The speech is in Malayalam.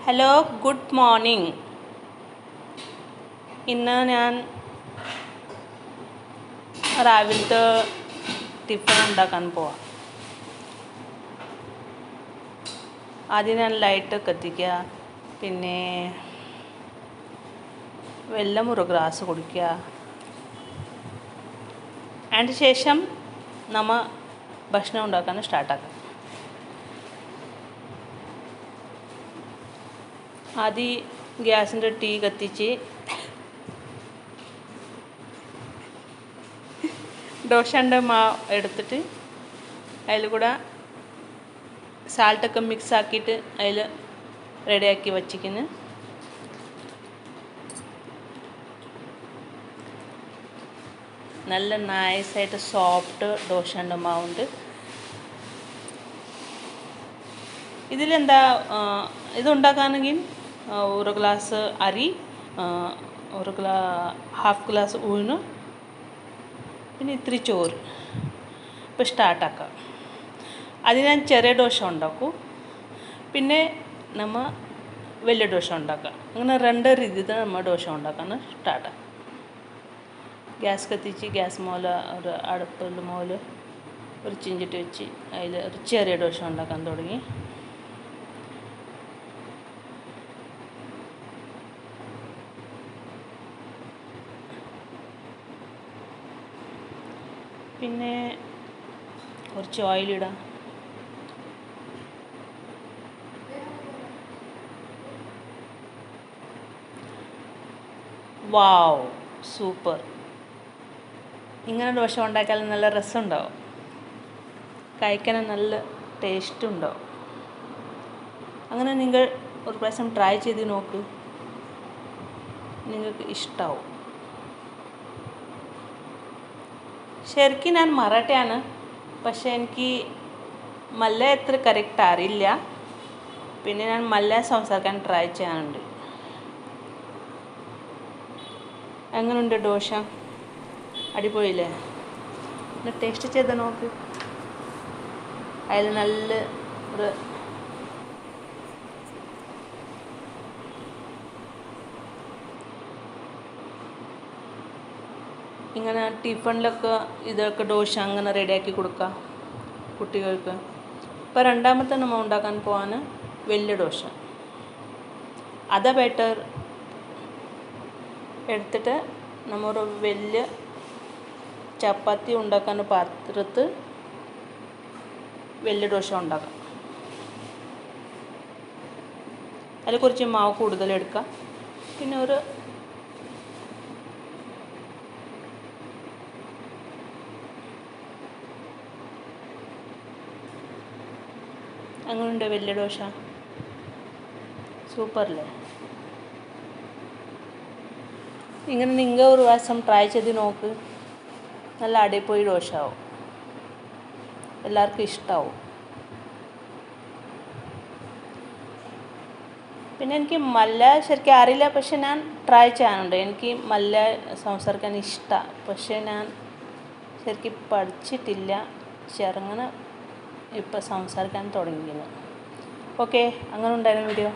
Hello, good morning. ഇന്ന് ഞാൻ രാവിലത്തെ ടിഫിൻ ഉണ്ടാക്കാൻ പോവാം. ആദ്യം ഞാൻ ലൈറ്റ് കത്തിക്കുക, പിന്നെ വെള്ളം ഒരു ഗ്ലാസ് കുടിക്കുക. അതിന് ശേഷം നമ്മൾ ഭക്ഷണം ഉണ്ടാക്കാൻ സ്റ്റാർട്ടാക്കാം. ആദ്യം ഗ്യാസിൻ്റെ തീ കത്തിച്ച് ദോശൻ്റെ മാവ് എടുത്തിട്ട് അതിൽ കൂടെ സാൾട്ടൊക്കെ മിക്സ് ആക്കിയിട്ട് അതിൽ റെഡിയാക്കി വച്ചിരിക്കുന്നു. നല്ല നൈസായിട്ട് സോഫ്റ്റ് ദോശൻ്റെ മാവുണ്ട്. ഇതിലെന്താ ഇതുണ്ടാക്കുകയാണെങ്കിൽ ഒരു ഗ്ലാസ് അരി, ഹാഫ് ഗ്ലാസ് ഉഴുന്ന്, പിന്നെ ഇത്തിരി ചോറ്. ഇപ്പോൾ സ്റ്റാർട്ടാക്കാം. അത് ഞാൻ ചെറിയ ദോശ ഉണ്ടാക്കും, പിന്നെ നമ്മൾ വലിയ ദോശ ഉണ്ടാക്കാം. അങ്ങനെ രണ്ട് രീതിയിൽ നമ്മൾ ദോശ ഉണ്ടാക്കാൻ സ്റ്റാർട്ടാക്കാം. ഗ്യാസ് കത്തിച്ച് ഗ്യാസ് മോല് ഒരു അടുപ്പിൽ മോല് ഒരു ചിഞ്ചിട്ട് വെച്ച് അതിൽ ഒരു ചെറിയ ദോശ ഉണ്ടാക്കാൻ തുടങ്ങി. പിന്നെ കുറച്ച് ഓയിലിടാം. വാവ്, സൂപ്പർ! ഇങ്ങനെ ദോശ ഉണ്ടാക്കിയാൽ നല്ല രസമുണ്ടാവും, കഴിക്കാൻ നല്ല ടേസ്റ്റ് ഉണ്ടാവും. അങ്ങനെ നിങ്ങൾ ഒരു പ്രാവശ്യം ട്രൈ ചെയ്ത് നോക്ക്, നിങ്ങൾക്ക് ഇഷ്ടമാവും. ശരിക്കും ഞാൻ മറാഠിയാണ്, പക്ഷേ എനിക്ക് മലയാളം എത്ര കറക്റ്റ് അറിയില്ല. പിന്നെ ഞാൻ മലയാളം സംസാരിക്കാൻ ട്രൈ ചെയ്യാനുണ്ട്. എങ്ങനെയുണ്ട് ദോശ? അടിപൊളിയില്ലേ? ഒന്ന് ടേസ്റ്റ് ചെയ്ത് നോക്ക്. അതിൽ നല്ല ഒരു ഇങ്ങനെ ടിഫിനിലൊക്കെ ഇതൊക്കെ ദോശ അങ്ങനെ റെഡിയാക്കി കൊടുക്കുക കുട്ടികൾക്ക്. ഇപ്പോൾ രണ്ടാമത്തെ നമ്മൾ ഉണ്ടാക്കാൻ പോകാൻ വലിയ ദോശ. അത് ബെറ്റർ എടുത്തിട്ട് നമ്മൾ വലിയ ചപ്പാത്തി ഉണ്ടാക്കാൻ പാത്രത്തിൽ വലിയ ദോശ ഉണ്ടാക്കാം. അതിൽ കുറച്ച് മാവ് കൂടുതൽ എടുക്കാം. പിന്നെ ഒരു അങ്ങനെയുണ്ട് വലിയ ദോശ. സൂപ്പറല്ലേ? ഇങ്ങനെ നിങ്ങൾ ഒരു പ്രാവശ്യം ട്രൈ ചെയ്ത് നോക്ക്. നല്ല അടിപൊളി ദോശ ആവും, എല്ലാവർക്കും ഇഷ്ടമാവും. പിന്നെ എനിക്ക് മലയാളം ശരിക്കും അറിയില്ല, പക്ഷെ ഞാൻ ട്രൈ ചെയ്യാനുണ്ട്. എനിക്ക് മലയാളം സംസാരിക്കാൻ ഇഷ്ടമാണ്, പക്ഷേ ഞാൻ ശരിക്കും പഠിച്ചിട്ടില്ല. ചെറുങ്ങനെ ഇപ്പോൾ സംസാരിക്കാൻ തുടങ്ങിയിരുന്നു. ഓക്കെ, അങ്ങനെ ഉണ്ടായിരുന്നു വീഡിയോ.